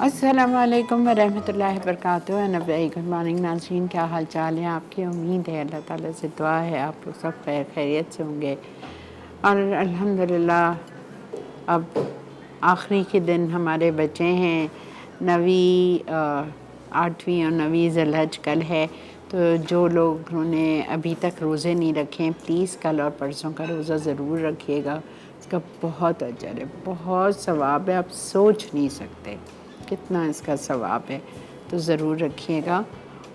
अस्सलामुअलैकुम वरहमतुल्लाहि वबरकातुहू। Very good morning नाज़रीन, क्या हाल चाल है आपके? उम्मीद है अल्लाह ताला से दुआ है आप लोग सब खैरियत से होंगे। और अल्हम्दुलिल्लाह अब आखिरी के दिन हमारे बचे हैं। 8वीं और 9वीं ज़िलहज कल है, तो जो लोगों ने अभी तक रोज़े नहीं रखे प्लीज़ कल और परसों का रोज़ा ज़रूर रखिएगा। इसका बहुत अजर है, बहुत सवाब है, आप सोच नहीं सकते कितना इसका सवाब है। तो ज़रूर रखिएगा।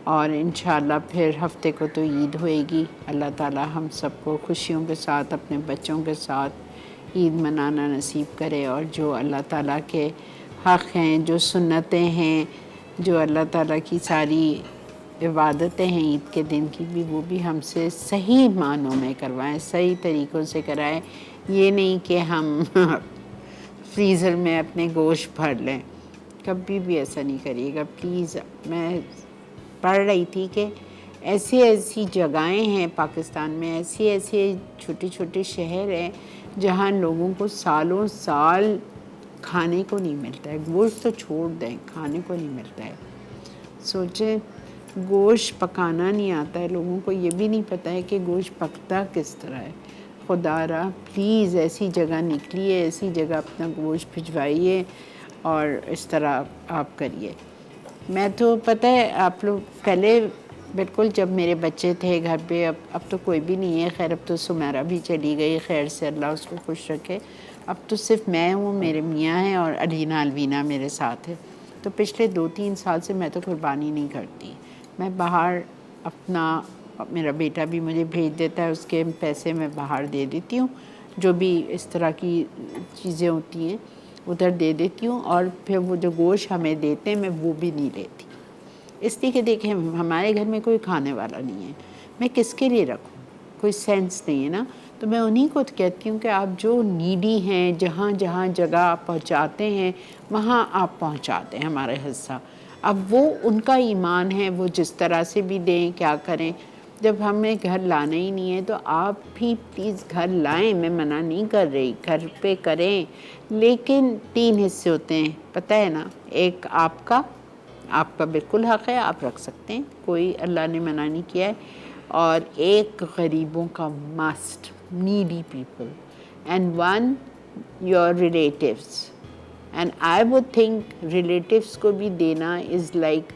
और इंशाअल्लाह फिर हफ्ते को तो ईद होएगी। अल्लाह ताला हम सबको खुशियों के साथ अपने बच्चों के साथ ईद मनाना नसीब करे। और जो अल्लाह ताला के हक़ हैं, जो सुन्नतें हैं, जो अल्लाह ताला की सारी इबादतें हैं ईद के दिन की भी, वो भी हमसे सही मानों में करवाएं, सही तरीक़ों से कराएं। ये नहीं कि हम फ्रीज़र में अपने गोश्त भर लें, कभी भी ऐसा नहीं करिएगा प्लीज़। मैं पढ़ रही थी कि ऐसी ऐसी जगहें हैं पाकिस्तान में, ऐसी ऐसे छोटे छोटे शहर हैं जहाँ लोगों को सालों साल खाने को नहीं मिलता है। गोश्त तो छोड़ दें, खाने को नहीं मिलता है। सोचें, गोश्त पकाना नहीं आता है लोगों को, ये भी नहीं पता है कि गोश्त पकता किस तरह है। खुदारा प्लीज़ ऐसी जगह निकलिए, ऐसी जगह अपना गोश्त भिजवाइए और इस तरह आप करिए। मैं तो पता है आप लोग पहले बिल्कुल जब मेरे बच्चे थे घर पे, अब तो कोई भी नहीं है। खैर अब तो सुमेरा भी चली गई, खैर से अल्लाह उसको खुश रखे। अब तो सिर्फ मैं हूँ, मेरे मियाँ हैं और अलीना अलवीना मेरे साथ है। तो पिछले 2-3 साल से मैं तो कुर्बानी नहीं करती। मैं बाहर अपना, मेरा बेटा भी मुझे भेज देता है, उसके पैसे मैं बाहर दे देती हूँ, जो भी इस तरह की चीज़ें होती हैं उधर दे देती हूँ। और फिर वो जो गोश्त हमें देते हैं मैं वो भी नहीं लेती, इसलिए कि देखें हमारे घर में कोई खाने वाला नहीं है, मैं किसके लिए रखूँ, कोई सेंस नहीं है ना। तो मैं उन्हीं को कहती हूँ कि आप जो नीडी हैं, जहाँ जहाँ जगह आप पहुँचाते हैं वहाँ आप पहुँचा दें हमारा हिस्सा। अब वो उनका ईमान है, वो जिस तरह से भी दें, क्या करें। जब हमें घर लाना ही नहीं है तो आप भी प्लीज़ घर लाएं, मैं मना नहीं कर रही, घर पे करें। लेकिन 3 हिस्से होते हैं, पता है ना। एक आपका बिल्कुल हक़ है, आप रख सकते हैं, कोई अल्लाह ने मना नहीं किया है। और एक गरीबों का must, needy people, and 1 your relatives. And I would think relatives को भी देना इज़ लाइक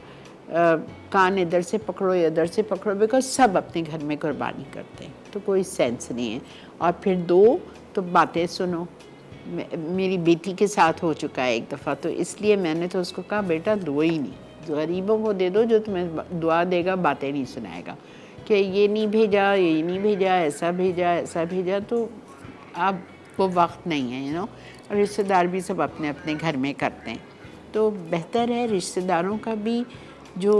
कान इधर से पकड़ो या इधर से पकड़ो, बिकॉज सब अपने घर में कुर्बानी करते हैं, तो कोई सेंस नहीं है। और फिर 2 तो बातें सुनो। मेरी बेटी के साथ हो चुका है एक दफ़ा, तो इसलिए मैंने तो उसको कहा बेटा दो ही नहीं, गरीबों को दे दो जो तुम्हें दुआ देगा, बातें नहीं सुनाएगा कि ये नहीं भेजा, ये नहीं भेजा, ऐसा भेजा, ऐसा भेजा। तो अब वो वक्त नहीं है, और रिश्तेदार भी सब अपने अपने घर में करते हैं। तो बेहतर है रिश्तेदारों का भी जो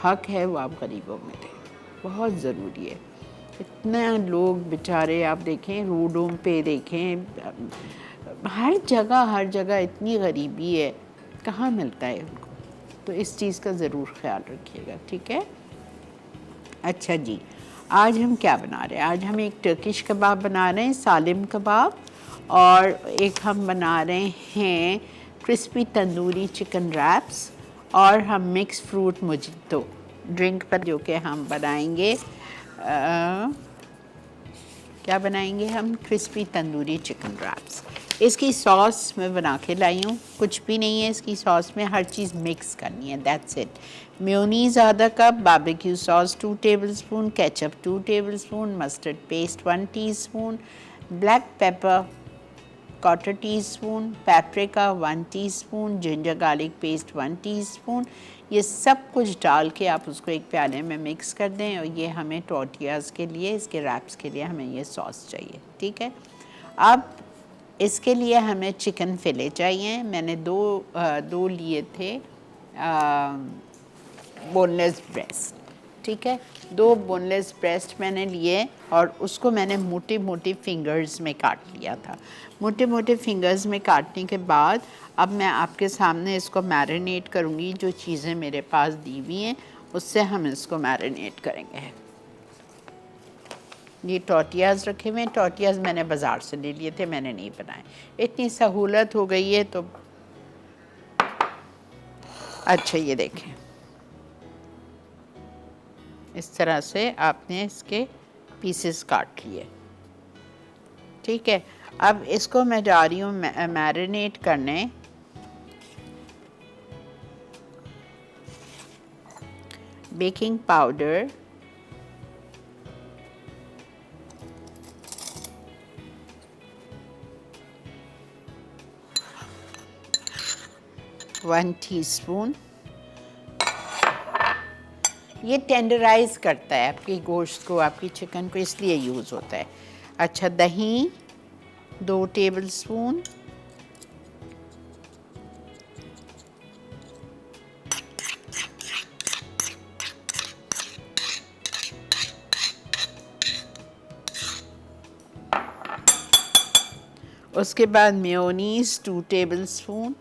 हक़ है वो आप गरीबों में दें, बहुत ज़रूरी है। इतना लोग बेचारे आप देखें रोडों पे, देखें हर जगह इतनी गरीबी है, कहाँ मिलता है उनको। तो इस चीज़ का ज़रूर ख्याल रखिएगा, ठीक है। अच्छा जी, आज हम क्या बना रहे हैं? आज हम एक टर्किश कबाब बना रहे हैं, सालिम कबाब। और एक हम बना रहे हैं क्रिस्पी तंदूरी चिकन रैप्स। और हम मिक्स फ्रूट मोजितो ड्रिंक पर जो कि हम बनाएंगे, क्या बनाएंगे हम? Crispy tandoori chicken raps. इसकी सॉस मैं बना के लाई हूँ, कुछ भी नहीं है इसकी सॉस में, हर चीज़ मिक्स करनी है, दैट्स इट। मेयोनीज़ आधा cup, barbecue sauce 2 tablespoon, ketchup 2 tablespoon, mustard paste 1 teaspoon, black pepper 1/4 teaspoon, paprika 1 teaspoon, ginger garlic paste 1 teaspoon. ये सब कुछ डाल के आप उसको एक प्याले में मिक्स कर दें। और ये हमें टोर्टियाज़ के लिए, इसके रैप्स के लिए हमें ये सॉस चाहिए, ठीक है। अब इसके लिए हमें चिकन फिले चाहिए। मैंने दो लिए थे बोनलेस ब्रेस्ट, ठीक है। 2 बोनलेस ब्रेस्ट मैंने लिए और उसको मैंने मोटे मोटे फिंगर्स में काट लिया था। मोटे मोटे फिंगर्स में काटने के बाद अब मैं आपके सामने इसको मैरिनेट करूँगी। जो चीज़ें मेरे पास दी हुई हैं उससे हम इसको मैरिनेट करेंगे। ये टोर्टियाज़ रखे हुए हैं, टोर्टियाज़ मैंने बाज़ार से ले लिए थे, मैंने नहीं बनाए। इतनी सहूलत हो गई है तो अच्छा ये देखें, इस तरह से आपने इसके पीसेस काट लिए। ठीक है, अब इसको मैं जा रही हूँ मैरिनेट करने। Baking powder, one teaspoon. ये टेंडराइज करता है आपकी गोश्त को, आपकी चिकन को, इसलिए यूज़ होता है। अच्छा, दही 2 टेबलस्पून। उसके बाद मेयोनीज 2 टेबलस्पून।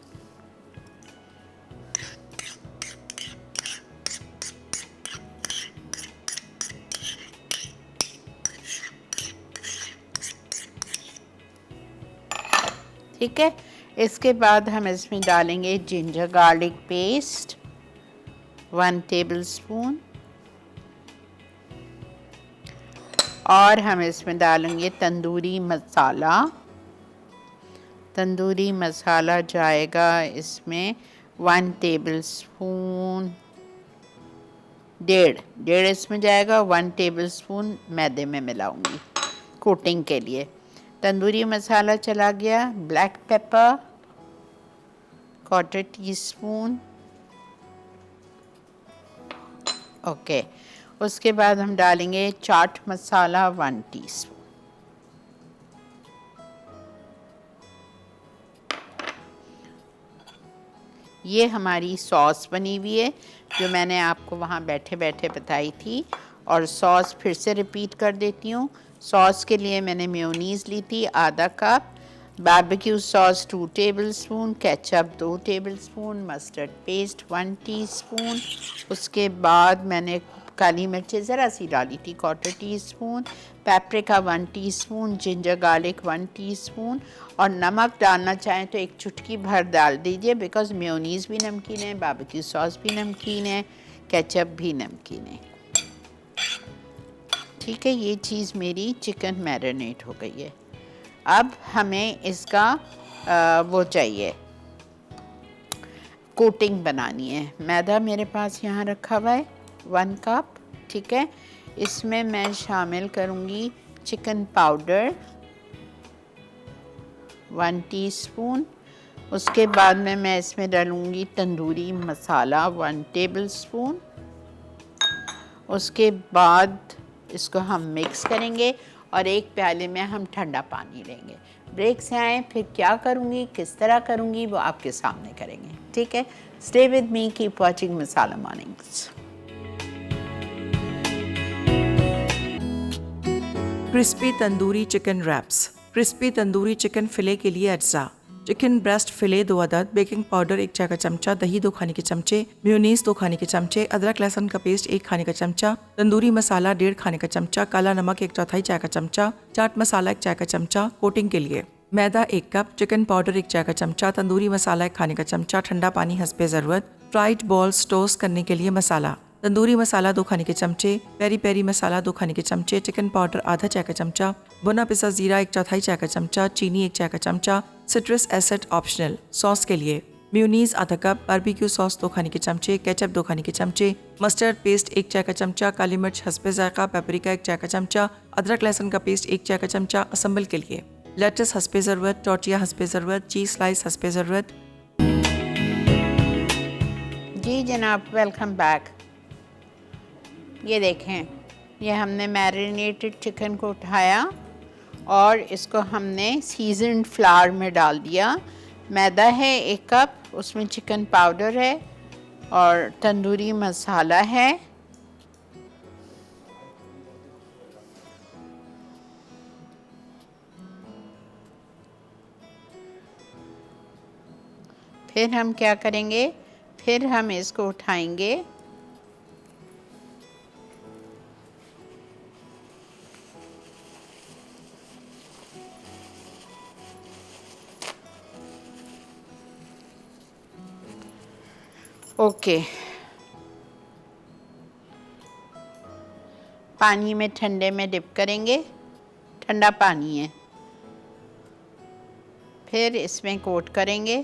ठीक है, इसके बाद हम इसमें डालेंगे जिंजर गार्लिक पेस्ट 1 टेबलस्पून, और हम इसमें डालेंगे तंदूरी मसाला। तंदूरी मसाला जाएगा इसमें 1 टेबलस्पून, डेढ़ इसमें जाएगा। 1 टेबलस्पून मैदे में मिलाऊंगी कोटिंग के लिए। तंदूरी मसाला चला गया। Black pepper 1/4 teaspoon. ओके, उसके बाद हम डालेंगे चाट मसाला 1 टीस्पून। ये हमारी सॉस बनी हुई है जो मैंने आपको वहाँ बैठे बैठे बताई थी, और सॉस फिर से रिपीट कर देती हूँ। सॉस के लिए मैंने मेयोनीज़ ली थी आधा cup, barbecue sauce 2 tablespoon, ketchup 2 tablespoon, mustard paste 1 teaspoon. उसके बाद मैंने काली मिर्चें ज़रा सी डाली थी 1/4 teaspoon, paprika 1 teaspoon, ginger garlic 1 teaspoon, और नमक डालना चाहें तो एक चुटकी भर डाल दीजिए, बिकॉज़ मेयोनीज़ भी नमकीन है, बारबेक्यू सॉस भी नमकीन है, केचप भी नमकीन है। ठीक है, ये चीज़ मेरी चिकन मैरिनेट हो गई है। अब हमें इसका वो चाहिए, कोटिंग बनानी है। मैदा मेरे पास यहाँ रखा हुआ है 1 कप। ठीक है, इसमें मैं शामिल करूँगी चिकन पाउडर 1 टीस्पून। उसके बाद में मैं इसमें डालूँगी तंदूरी मसाला 1 टेबलस्पून। उसके बाद इसको हम मिक्स करेंगे और एक प्याले में हम ठंडा पानी लेंगे। ब्रेक से आए फिर क्या करूँगी, किस तरह करूँगी, वो आपके सामने करेंगे। ठीक है, stay with me, keep watching Masala mornings. Crispy tandoori chicken wraps. Crispy tandoori chicken fillet के लिए अज्जा: चिकन ब्रेस्ट फिले 2 अदद, बेकिंग पाउडर 1 चाय का चमचा, दही 2 खाने के चमचे, मेयोनीज 2 खाने के चमचे, अदरक लहसुन का पेस्ट 1 खाने का चमचा, तंदूरी मसाला 1.5 खाने का चमचा, काला नमक 1/4 चाय का चमचा, चाट मसाला 1 चाय का चमचा। कोटिंग के लिए मैदा 1 कप, चिकन पाउडर 1 चाय का चमचा, तंदूरी मसाला 1 खाने का चमचा, ठंडा पानी हस्बे ज़रूरत, फ्राइड बॉल्स टोस्ट करने के लिए मसाला, तंदूरी मसाला 2 खाने के चमचे, पेरी पेरी मसाला 2 खाने के चमचे, चिकन पाउडर आधा चाय का चमचा, भुना पिसा जीरा 1/4 चाय का चमचा, चीनी 1 चाय का चमचा, सिट्रस एसिड ऑप्शनल। सॉस के लिए मेयोनीज आधा कप, बारबेक्यू सॉस 2 खाने के चमचे, केचप 2 खाने के चमचे, मस्टर्ड पेस्ट 1 चाय का चमचा, काली मिर्च हस्बे जायका, पेपरिका 1 चाय का चमचा, अदरक लहसुन का पेस्ट 1 चाय का चमचा। असेंबल के लिए लेटस हस्बे ज़रूरत, टोर्टिया हस्बे ज़रूरत, चीज़ स्लाइस हस्बे ज़रूरत। जी जनाब, वेलकम बैक। ये देखें, ये हमने मैरिनेटेड चिकन को उठाया और इसको हमने सीजन्ड फ्लावर में डाल दिया। मैदा है 1 कप, उसमें चिकन पाउडर है और तंदूरी मसाला है। फिर हम क्या करेंगे, फिर हम इसको उठाएंगे ओके, पानी में ठंडे में डिप करेंगे, ठंडा पानी है, फिर इसमें कोट करेंगे।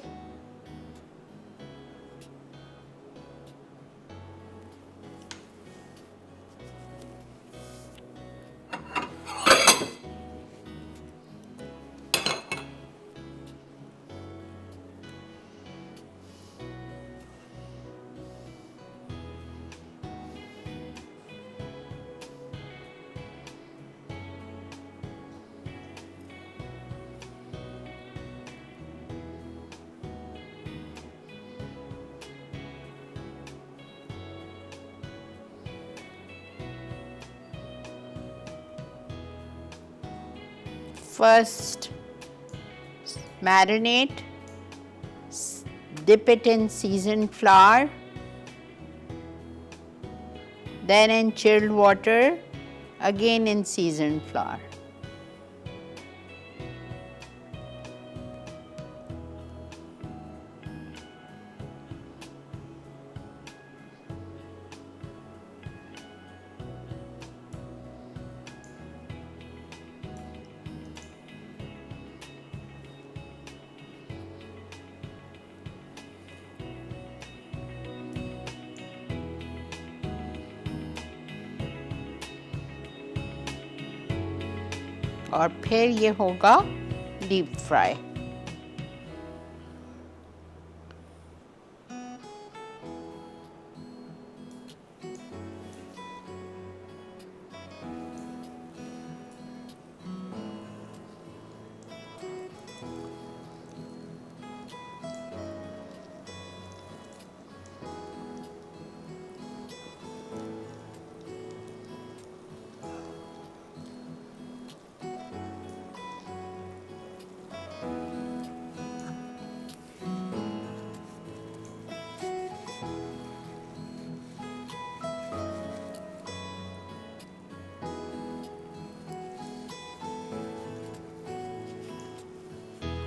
First, marinate, dip it in seasoned flour, then in chilled water, again in seasoned flour. और फिर ये होगा डीप फ्राई।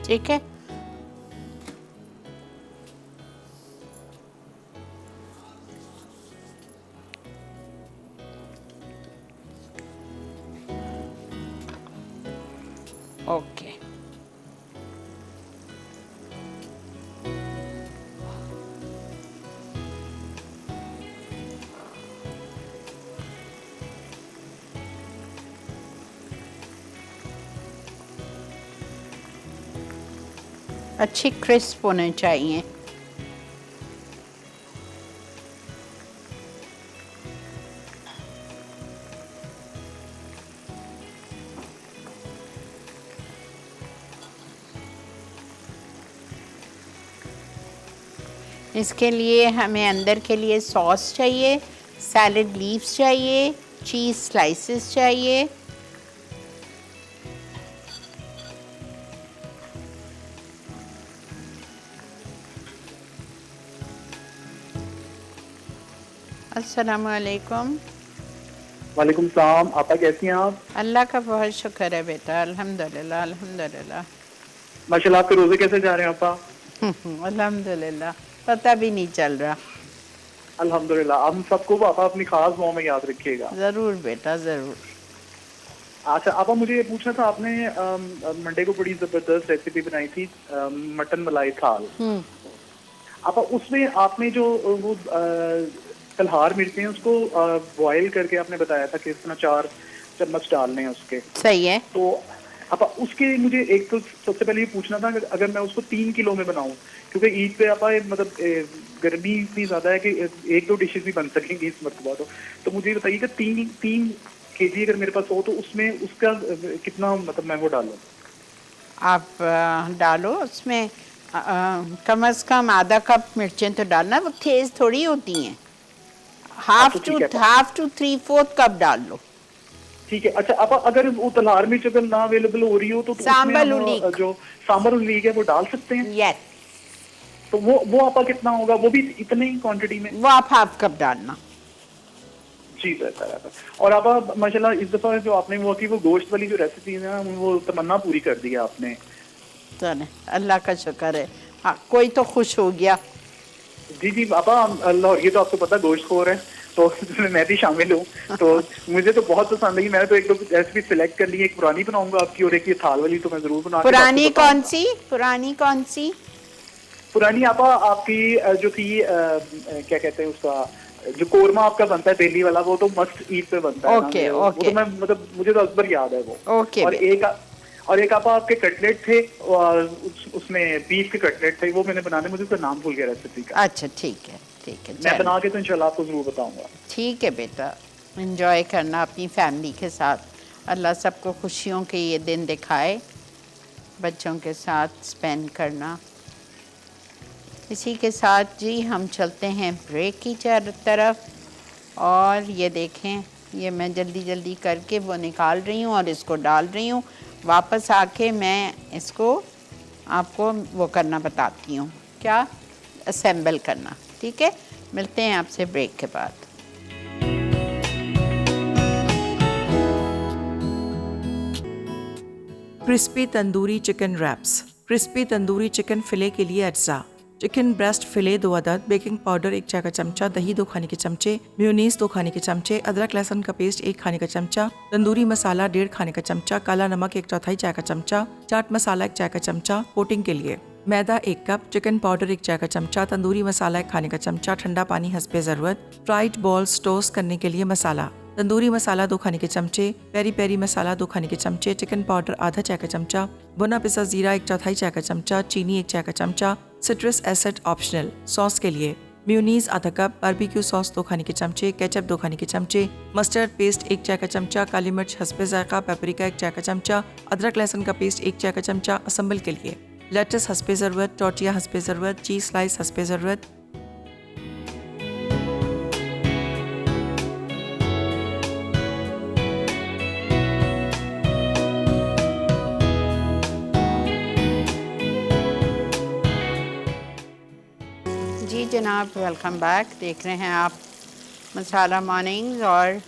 ठीक है, ओके। अच्छी क्रिस्प होने चाहिए। इसके लिए हमें अंदर के लिए सॉस चाहिए, सैलड लीव्स चाहिए, चीज़ स्लाइसेस चाहिए, अस्सलाम वालेकुम। वालेकुम सलाम। आपा कैसी हैं आप? अल्लाह का बहुत शुक्र है बेटा, अल्हम्दुलिल्लाह अल्हम्दुलिल्लाह। माशाल्लाह, आपके रोजे कैसे जा रहे हैं आपा? अल्हम्दुलिल्लाह, पता भी नहीं चल रहा। अल्हम्दुलिल्लाह। हम सबको आपा अपनी खास दुआ में याद रखिएगा। ज़रूर बेटा ज़रूर। अच्छा आपा, मुझे ये पूछना था, आपने मंडे को बड़ी जबरदस्त रेसिपी बनाई थी, मटन मलाई थाल। आपा उसमें आपने जो वो तलहार मिर्चें हैं उसको बॉयल करके आपने बताया था कि इस तरह 4 चम्मच डालने हैं उसके। सही है। तो आपा उसके मुझे एक तो सबसे पहले ये पूछना था कि अगर मैं उसको 3 किलो में बनाऊं, क्योंकि ईद पे आपा मतलब गर्मी इतनी ज्यादा है कि 1-2 डिशेस भी बन सकेंगी इस मरतबा। तो मुझे ये बताइए कि 3 केजी अगर मेरे पास हो तो उसमें उसका कितना मतलब मैं वो डालूं? आप डालो उसमें कम से कम आधा कप मिर्चें तो डालना, वो तेज थोड़ी होती हैं। हाफ ठीक है, टू 3/4 कप डाल लो। ठीक है। अच्छा आपा, अगर वो तलहार मिर्च अगर ना अवेलेबल हो रही हो तो सांबर उसमें हम उलीक। जो सांबर उलीक है वो डाल सकते हैं? यस, तो वो आपा कितना होगा? वो भी इतने ही क्वांटिटी में? वो आप हाफ कप डालना। जी बेहतर है। और आपा माशाल्लाह इस दफा जो आपने वो की वो गोश्त वाली जो रेसिपी है ना, वो तमन्ना पूरी कर दी है आपने। चले, अल्लाह का शुक्र है। हाँ, कोई तो खुश हो गया। जी जी पापा, अल्लाह, ये तो आपको पता गोश्तखोर है, तो इसमें मैं भी शामिल हूँ। तो मुझे तो बहुत पसंद है। मैंने तो एक दो रेसिपी सिलेक्ट कर ली है, एक पुरानी बनाऊंगा आपकी और एक ये थाल वाली, तो मैं जरूर बना के आपको पुरानी कौन बताऊंगा। सी? पुरानी कौन सी? पुरानी आपा आपकी जो थी क्या कहते हैं उसका, जो कोरमा आपका बनता है दिल्ली वाला, वो तो मस्ट ईट पे बनता है ना ओके मेरे, वो तो ओके मैं मतलब मुझे तो अकबर याद है वो। ओके और बेटा। एक आपा आपके कटलेट थे, और उसमें बीफ के कटलेट थे, वो मैंने बनाने, मुझे उसका नाम भूल गया रेसिपी का। अच्छा ठीक है, मैं चलो बना के तो इंशाल्लाह आपको जरूर बताऊंगा। ठीक है बेटा। एंजॉय करना अपनी फैमिली के साथ। अल्लाह सबको खुशियों के ये दिन दिखाए, बच्चों के साथ स्पेंड करना। इसी के साथ जी हम चलते हैं ब्रेक की तरफ। और ये देखें, ये मैं जल्दी जल्दी करके वो निकाल रही हूँ और इसको डाल रही हूँ। वापस आके मैं इसको आपको वो करना बताती हूँ, क्या असेंबल करना। ठीक है, मिलते हैं आपसे ब्रेक के बाद। Crispy tandoori chicken wraps. Crispy tandoori chicken fillet के लिए अज्जा: चिकन ब्रेस्ट फिले 2 अदद, बेकिंग पाउडर 1 चाय का चमचा, दही 2 खाने के चमचे, मेयोनीज 2 खाने के चमचे, अदरक लहसुन का पेस्ट 1 खाने का चमचा, तंदूरी मसाला 1.5 खाने का चमचा, काला नमक 1/4 चाय का चमचा, चाट मसाला 1 चाय का चमचा। कोटिंग के लिए मैदा 1 कप, चिकन पाउडर 1 चाय का चमचा, तंदूरी मसाला 1 खाने का चमचा, ठंडा पानी हस्बे ज़रूरत, फ्राइड बॉल्स टोस्ट करने के लिए मसाला, तंदूरी मसाला 2 खाने के चमचे, पेरी पेरी मसाला 2 खाने के चमचे, चिकन पाउडर आधा चाय का चमचा, भुना पिसा जीरा 1/4 चाय का चमचा, चीनी 1 चाय का चमचा, सिट्रस एसिड ऑप्शनल। सॉस के लिए मेयोनीज आधा कप, बारबेक्यू सॉस 2 खाने के चमचे, केचप 2 खाने के चमचे, मस्टर्ड पेस्ट 1 चाय का चमचा, काली मिर्च हस्बे जायका, पेपरिका 1 चाय का चमचा, अदरक लहसुन का पेस्ट 1 चाय का चमचा। असेंबल के लिए लेटस हस्बे ज़रूरत, टोर्टिया हस्बे ज़रूरत, चीज स्लाइस हस्बे ज़रूरत। जी जनाब, वेलकम बैक। देख रहे हैं आप मसाला मॉर्निंग्स, और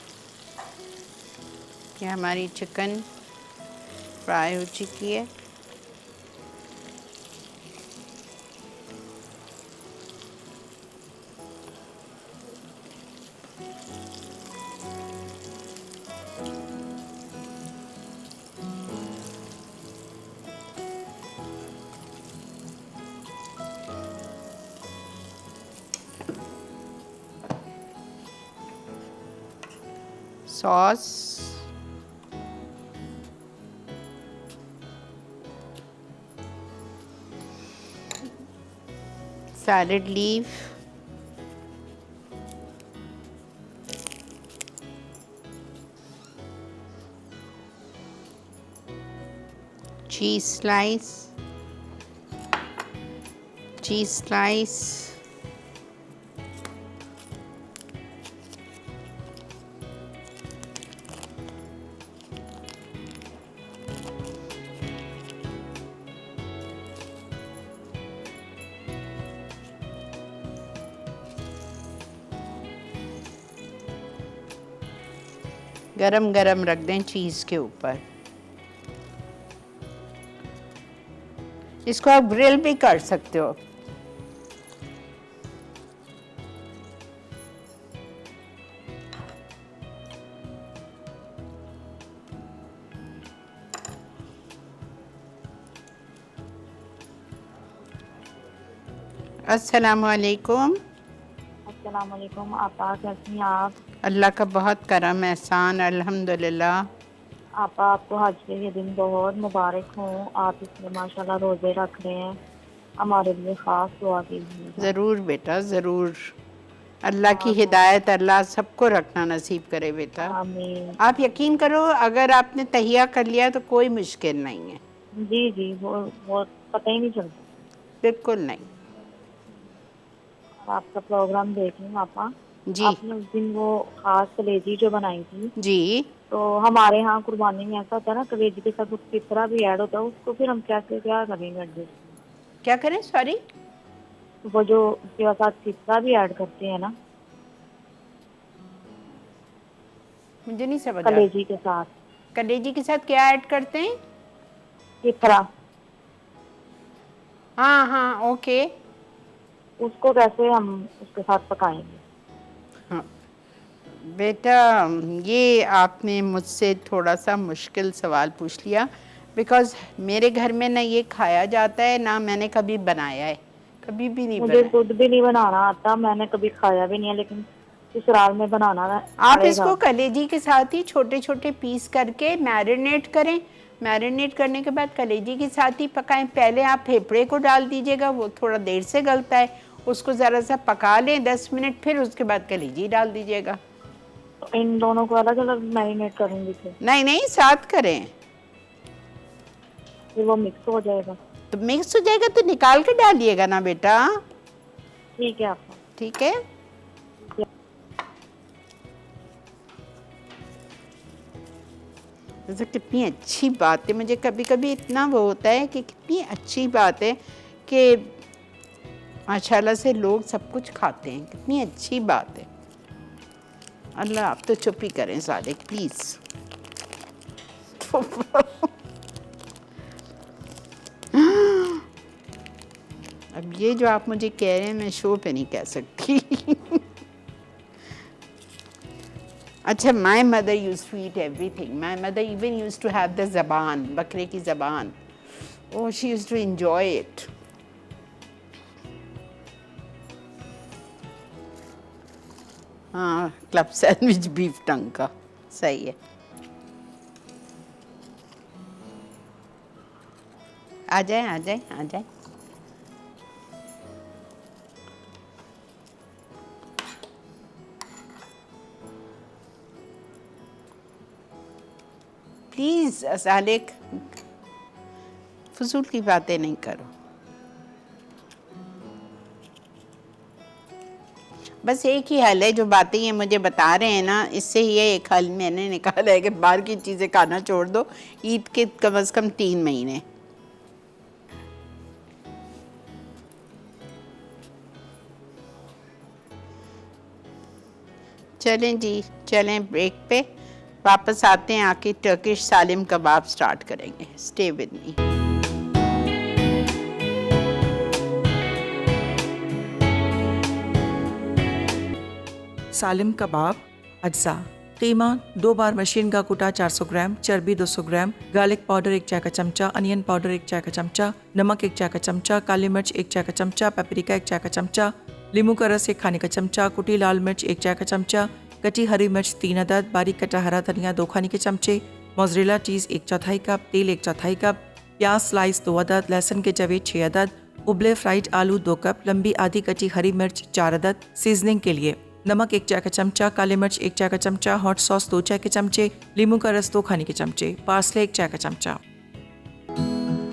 ये हमारी चिकन फ्राई हो चुकी है। Sauce, salad leaf, cheese slice, cheese slice, गरम गरम रख दें चीज़ के ऊपर। इसको आप ग्रिल भी कर सकते हो। अस्सलामुअलैकुम। अस्सलाम वालेकुम। आपा कैसी हैं आप? अल्लाह का बहुत करम एहसान, अल्हम्दुलिल्लाह। आपा आपको हज के ये दिन बहुत मुबारक हों। आप इसमें माशाल्लाह रोज़े रख रहे हैं, हमारे लिए ख़ास दुआ कीजिएगा। ज़रूर बेटा, ज़रूर। अल्लाह की हाँ, हिदायत अल्लाह सबको रखना नसीब करे बेटा। आमीन। आप यकीन करो, अगर आपने तहिया कर लिया तो कोई मुश्किल नहीं है, जी जी, वो पता ही नहीं चलता। बिल्कुल नहीं। और आपका प्रोग्राम देख रही हूँ आपा। जी आपने उस दिन वो ख़ास कलेजी जो बनाई थी, जी। तो हमारे यहाँ कुर्बानी में ऐसा होता है ना, कलेजी के साथ उसकी तरह भी ऐड होता है, उसको फिर हम क्या करेंगे एडजस्ट? क्या करें? सॉरी। वो जो उसके साथ कितना भी ऐड करते हैं ना, मुझे नहीं समझ आ। कलेजी के साथ कलेजी के साथ क्या ऐड करते हैं? कितना। हाँ हाँ, ओके। उसको कैसे हम उसके साथ पकाएंगे? हाँ बेटा, ये आपने मुझसे थोड़ा सा मुश्किल सवाल पूछ लिया, बिकॉज़ मेरे घर में ना ये खाया जाता है, ना मैंने कभी बनाया है, कभी भी नहीं मुझे बनाया। खुद भी नहीं बनाना आता, मैंने कभी खाया भी नहीं है, लेकिन ससुराल में बनाना आप पड़ेगा। इसको कलेजी के साथ ही छोटे छोटे पीस करके मैरिनेट करें। मैरिनेट करने के बाद कलेजी के साथ ही पकाएं। पहले आप फेफड़े को डाल दीजिएगा, वो थोड़ा देर से गलता है, उसको ज़रा सा पका लें 10 मिनट, फिर उसके बाद कलेजी डाल दीजिएगा। तो इन दोनों को अलग अलग मैरिनेट करूंगी नहीं नहीं, साथ करें, फिर वो मिक्स हो जाएगा। तो मिक्स हो जाएगा तो निकाल के डालिएगा ना बेटा। ठीक है आपका। ठीक है। जैसे कितनी अच्छी बात है, मुझे कभी कभी इतना वो होता है कि कितनी अच्छी बात है कि माशाल्लाह से लोग सब कुछ खाते हैं, कितनी अच्छी बात है। अल्लाह आप तो चुप ही करें सारे प्लीज़। अब ये जो आप मुझे कह रहे हैं मैं शो पे नहीं कह सकती। अच्छा, my mother use to eat everything. My mother even use to have the ज़बान, बकरे की ज़बान। Oh, she use to enjoy it. हाँ, क्लब सैंडविच बीफ टंग का सही है। आ जाए आ जाए आ जाए। प्लीज सालिक, फजूल की बातें नहीं करो। बस एक ही हल है, जो बातें ये मुझे बता रहे हैं ना, इससे ये एक हल मैंने निकाला है कि बाहर की चीज़ें खाना छोड़ दो ईद के कम से कम 3 महीने। चलें जी, चलें ब्रेक पे, वापस आते हैं, आके टर्किश सालिम कबाब स्टार्ट करेंगे। Stay with me. Salim kabab अज्जा। कीमा 2 बार मशीन का कुटा 400 ग्राम, चर्बी 200 ग्राम, गार्लिक पाउडर 1 चाय का चमचा, अनियन पाउडर 1 चाय का चमचा, नमक 1 चाय का चमचा, काली मिर्च 1 चाय का चमचा, पेपरिका 1 चाय का चमचा, नींबू का रस 1 खाने का चमचा, कुटी लाल मिर्च 1 चाय का चमचा, कटी हरी मिर्च 3 अदद, बारीक कटा हरा धनिया 2 खाने के चमचे, मोज़रेला चीज़ 1/4 कप, तेल 1/4 कप, प्याज स्लाइस 2 अदद, लहसुन के जवे 6 अदद, उबले फ्राइड आलू 2 कप, लंबी आधी कटी हरी मिर्च 4 अदद। सीजनिंग के लिए नमक 1 चाय का चमचा, काली मिर्च 1 चाय का चमचा, हॉट सॉस 2 चाय के चमचे, नींबू का रस 2 खाने के चमचे, पार्सले 1 चाय का चमचा।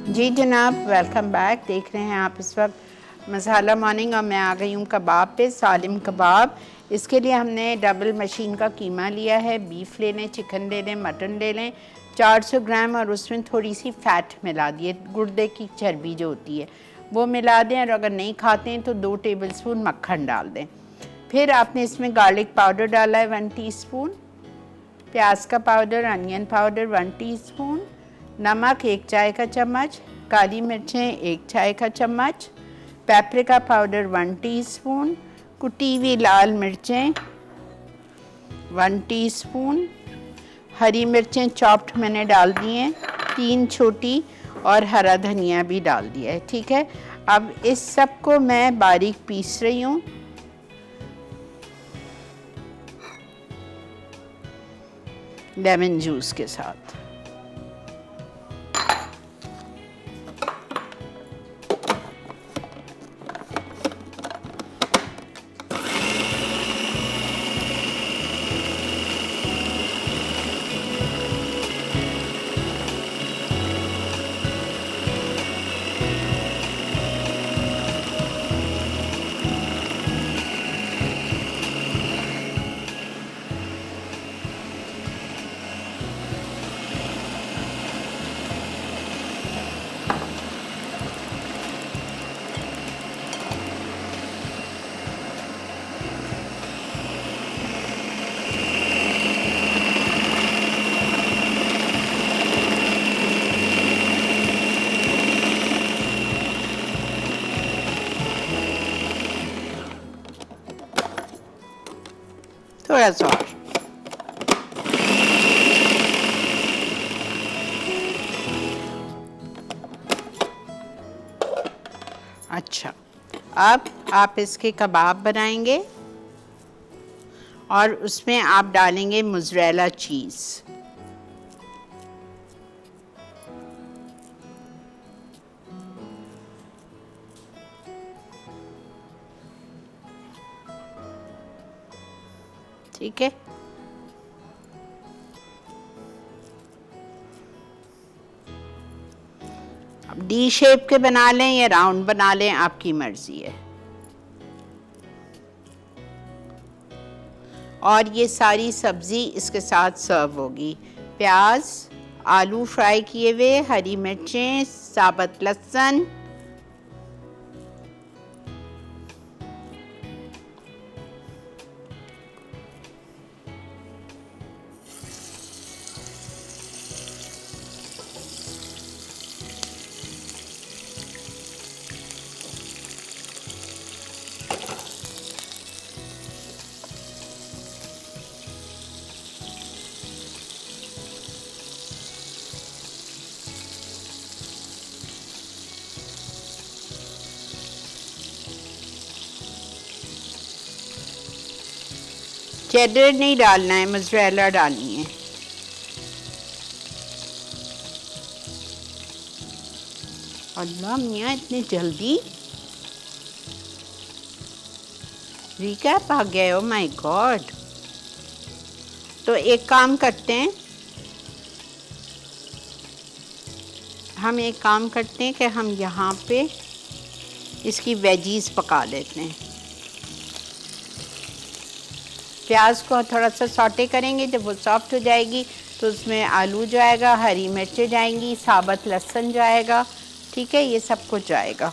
जी जनाब, वेलकम बैक। देख रहे हैं आप इस वक्त मसाला मॉर्निंग, और मैं आ गई हूँ कबाब पे, सालिम कबाब। इसके लिए हमने डबल मशीन का कीमा लिया है, बीफ ले लें, चिकन ले लें, मटन ले लें 400 ग्राम, और उसमें थोड़ी सी फ़ैट मिला दिए, गुर्दे की चर्बी जो होती है वो मिला दें, और अगर नहीं खाते हैं तो 2 टेबलस्पून मक्खन डाल दें। फिर आपने इसमें गार्लिक पाउडर डाला है 1 टीस्पून, प्याज का पाउडर, अनियन पाउडर 1 टीस्पून, नमक 1 चाय का चम्मच, काली मिर्चें 1 चाय का चम्मच, पेपरिका पाउडर 1 टीस्पून, कुटी हुई लाल मिर्चें 1 टीस्पून, हरी मिर्चें चॉप्ड मैंने डाल दी हैं 3 छोटी, और हरा धनिया भी डाल दिया है। ठीक है, अब इस सब को मैं बारीक पीस रही हूँ। लेमन जूस के साथ। थोड़ा सा और। अच्छा, अब आप इसके कबाब बनाएंगे और उसमें आप डालेंगे मोज़रेला चीज़। ठीक है, अब डी शेप के बना लें या राउंड बना लें, आपकी मर्जी है। और ये सारी सब्जी इसके साथ सर्व होगी। प्याज, आलू फ्राई किए हुए, हरी मिर्चें, साबुत लहसुन, चेडर नहीं डालना है, मोज़रेला डालनी है। अल्लाह मियाँ, इतनी जल्दी रिकैप आ गया, ओ माय गॉड। तो एक काम करते हैं, कि हम यहाँ पे इसकी वेजीज पका लेते हैं। प्याज को थोड़ा सा सौटे करेंगे, जब वो सॉफ्ट हो जाएगी तो उसमें आलू जाएगा, हरी मिर्चें जाएंगी, साबुत लहसुन जाएगा। ठीक है, ये सब कुछ जाएगा।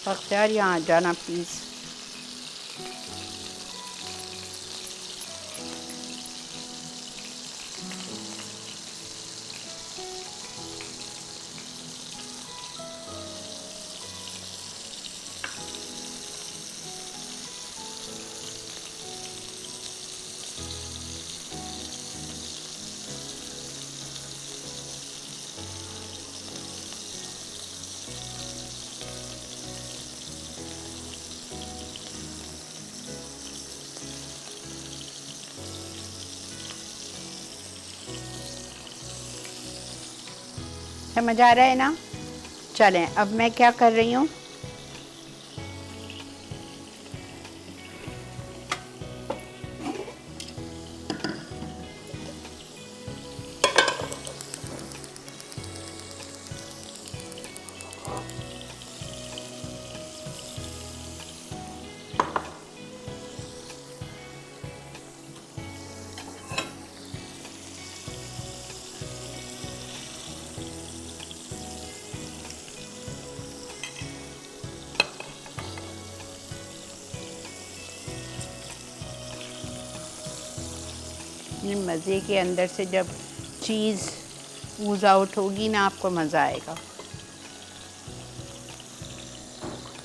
बख्तियार यहाँ आ जाना प्लीज़। समझ आ रहा है ना? चलें, अब मैं क्या कर रही हूँ, मज़े के अंदर से जब चीज़ ऊज़ आउट होगी ना, आपको मज़ा आएगा।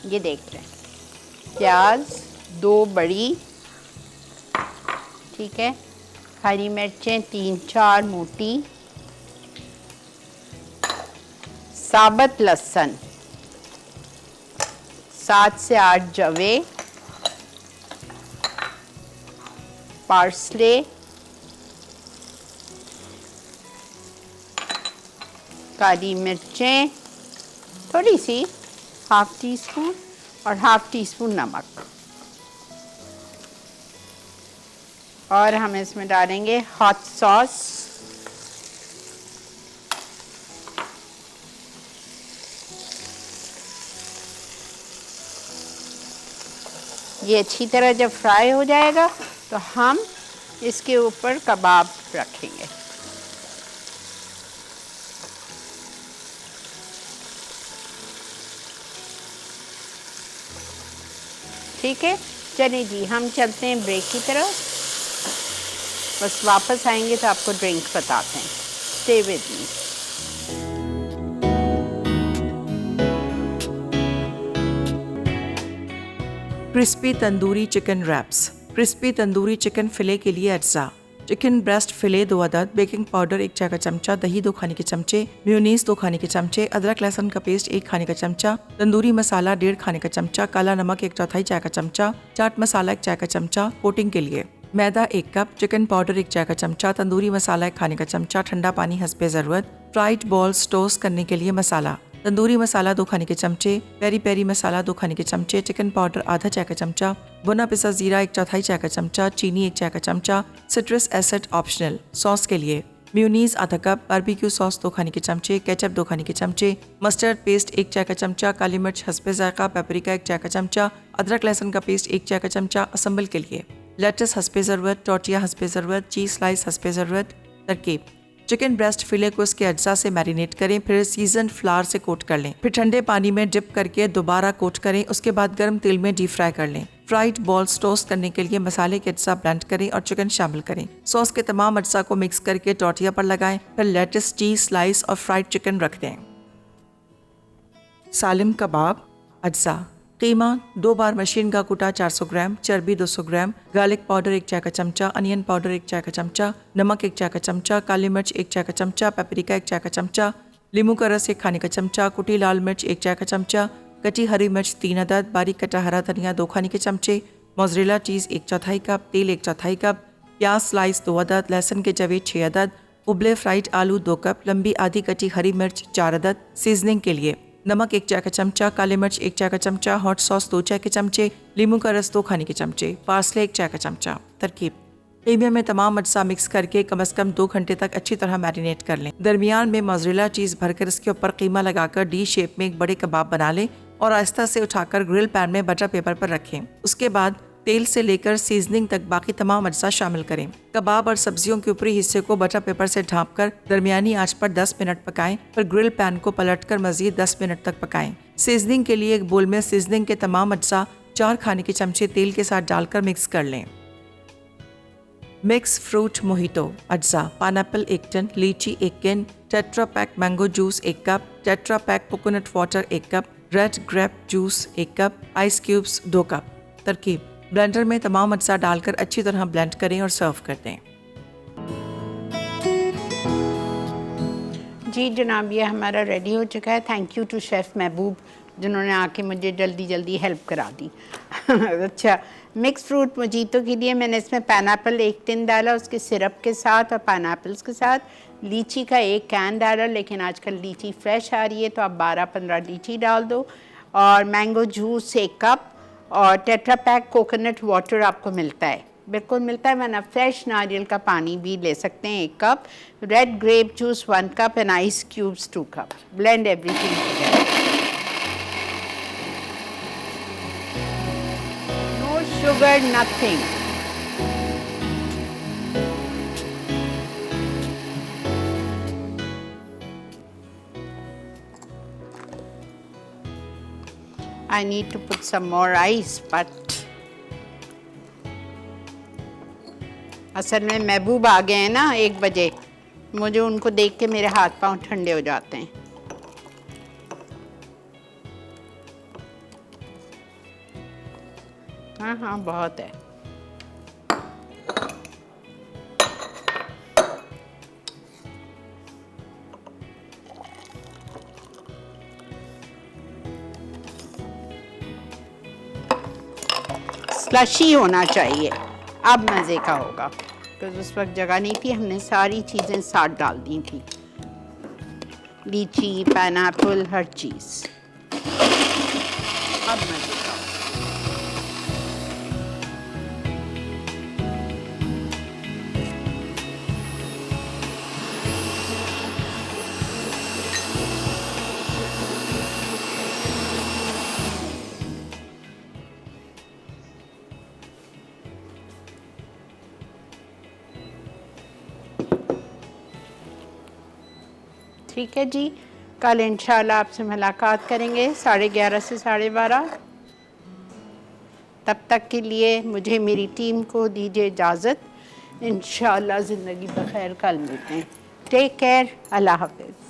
ये देख रहे हैं, प्याज 2 बड़ी, ठीक है, हरी मिर्चें 3-4 मोटी, साबुत लहसुन 7 से 8 जवे, पार्सले, काली मिर्चें थोड़ी सी, ½ टीस्पून, और ½ टीस्पून नमक। और हम इसमें डालेंगे हॉट सॉस, ये अच्छी तरह जब फ्राई हो जाएगा तो हम इसके ऊपर कबाब रखेंगे। ठीक है, चलिए जी, हम चलते हैं ब्रेक की तरफ। बस वापस आएंगे तो आपको ड्रिंक बताते हैं। Stay with me. Crispy tandoori chicken wraps. Crispy tandoori chicken fillet के लिए अज्जा: चिकन ब्रेस्ट फिले 2 अदद, बेकिंग पाउडर 1 चाय का चमचा, दही 2 खाने के चमचे, मेयोनीज 2 खाने के चमचे, अदरक लहसुन का पेस्ट 1 खाने का चमचा, तंदूरी मसाला 1.5 खाने का चमचा, काला नमक 1/4 चाय का चमचा, चाट मसाला 1 चाय का चमचा। कोटिंग के लिए मैदा 1 कप, चिकन पाउडर 1 चाय का चमचा, तंदूरी मसाला 1 खाने का चमचा, ठंडा पानी हस्बे ज़रूरत, फ्राइड बॉल्स टोस्ट करने के लिए मसाला, तंदूरी मसाला 2 खाने के चमचे, पेरी पेरी मसाला 2 खाने के चमचे, चिकन पाउडर आधा चाय का चमचा, भुना पिसा जीरा 1/4 चाय का चमचा, चीनी 1 चाय का चमचा, सिट्रस एसिड ऑप्शनल। सॉस के लिए मेयोनीज आधा कप, बारबेक्यू सॉस 2 खाने के चमचे, केचप 2 खाने के चमचे, मस्टर्ड पेस्ट 1 चाय का चमचा, काली मिर्च हस्बे जायका, पेपरिका 1 चाय का चमचा, अदरक लहसुन का पेस्ट 1 चाय का चमचा। असम्बल के लिए लेटस हस्बे ज़रूरत, टोर्टिया हस्बे ज़रूरत, चीज़ स्लाइस हस्बे ज़रूरत। तरकीब: चिकन ब्रेस्ट फिले को इसके अज्जा से मैरिनेट करें, फिर सीजन फ्लावर से कोट कर लें, फिर ठंडे पानी में डिप करके दोबारा कोट करें, उसके बाद गर्म तेल में डीप फ्राई कर लें। फ्राइड बॉल्स टोस्ट करने के लिए मसाले के अज्जा ब्लेंड करें और चिकन शामिल करें। सॉस के तमाम अज्जा को मिक्स करके टोर्टिया पर लगाएं, फिर लेटस, चीज स्लाइस और फ्राइड चिकन रख दें। सालिम कबाब अज्जा: कीमा 2 बार मशीन का कूटा 400 ग्राम, चर्बी 200 ग्राम, गार्लिक पाउडर 1 चाय का चमचा, अनियन पाउडर 1 चाय का चमचा, नमक 1 चाय का चमचा, काली मिर्च 1 चाय का चमचा, पेपरिका 1 चाय का चमचा, लींबू का रस 1 खाने का चमचा, कुटी लाल मिर्च 1 चाय का चमचा, कटी हरी मिर्च 3 अदद, बारीक कटा हरा धनिया 2 खाने के चमचे, मोज़रेला चीज़ 1/4 कप, तेल 1/4 कप, प्याज स्लाइस 2 अदद, लहसुन के जवे 6 अदद, उबले फ्राइड आलू 2 कप, लंबी आधी कटी हरी मिर्च 4 अदद। सीजनिंग के लिए नमक 1 चाय का चमचा, काली मिर्च 1 चाय का चमचा, हॉट सॉस 2 चाय के चमचे, लींबू का रस 2 खाने के चमचे, पार्सले 1 चाय का चमचा। तरकीब: कीमे में तमाम अज्जा मिक्स करके कम से कम 2 घंटे तक अच्छी तरह मैरिनेट कर लें। दरमियान में मोज़रेला चीज़ भरकर इसके ऊपर कीमा लगाकर डी शेप में एक बड़े कबाब बना लें और आहिस्ता से उठाकर ग्रिल पैन में बटर पेपर पर रखें। उसके बाद तेल से लेकर सीजनिंग तक बाकी तमाम अज्जा शामिल करें। कबाब और सब्जियों के ऊपरी हिस्से को बटर पेपर से ढांपकर दरमियानी आंच पर 10 मिनट पकाएं, फिर ग्रिल पैन को पलटकर मजीद 10 मिनट तक पकाएं। सीजनिंग के लिए एक बोल में सीजनिंग के तमाम अज्जा 4 खाने के चमचे तेल के साथ डालकर मिक्स कर लें। मिक्स फ्रूट मोहितो अज्जा: पाइनएप्पल 1 टन, लीची 1 can, tetra pack mango juice 1 cup, tetra pack coconut water 1 cup, red grape juice 1 cup, ice cubes 2 cup. तरकीब: ब्लेंडर में तमाम अज्जा डालकर अच्छी तरह ब्लेंड करें और सर्व कर दें। जी जनाब, ये हमारा रेडी हो चुका है। थैंक यू टू शेफ़ महबूब जिन्होंने आके मुझे जल्दी जल्दी हेल्प करा दी। अच्छा, मिक्स फ्रूट मोजीतो के लिए मैंने इसमें पाइनएप्पल 1 टिन डाला उसके सिरप के साथ और पाइनएप्पल्स के साथ, लीची का 1 कैन डाला, लेकिन आजकल लीची फ्रेश आ रही है तो आप 12-15 लीची डाल दो, और मैंगो जूस 1 कप, और टेट्रा पैक कोकोनट वाटर आपको मिलता है, बिल्कुल मिलता है, वरना फ्रेश नारियल का पानी भी ले सकते हैं 1 cup, red grape juice 1 cup and ice cubes 2 cup. Blend everything together. No sugar, nothing. I need to put some more ice, but असल में महबूब आ गए हैं ना 1 बजे, मुझे उनको देख के मेरे हाथ पांव ठंडे हो जाते हैं। हाँ हाँ, बहुत है। स्लशी होना चाहिए, अब मज़े का होगा, क्योंकि उस वक्त जगह नहीं थी, हमने सारी चीज़ें साथ डाल दी थी, लीची, पाइनएप्पल, हर चीज़। अब मज़े का। ठीक है जी, कल इंशाल्लाह आपसे मुलाकात करेंगे 11:30 से 12:30। तब तक के लिए मुझे, मेरी टीम को दीजिए इजाज़त। इंशाल्लाह ज़िंदगी बखैर, कल मिलते हैं। टेक केयर, अल्लाह हाफिज़।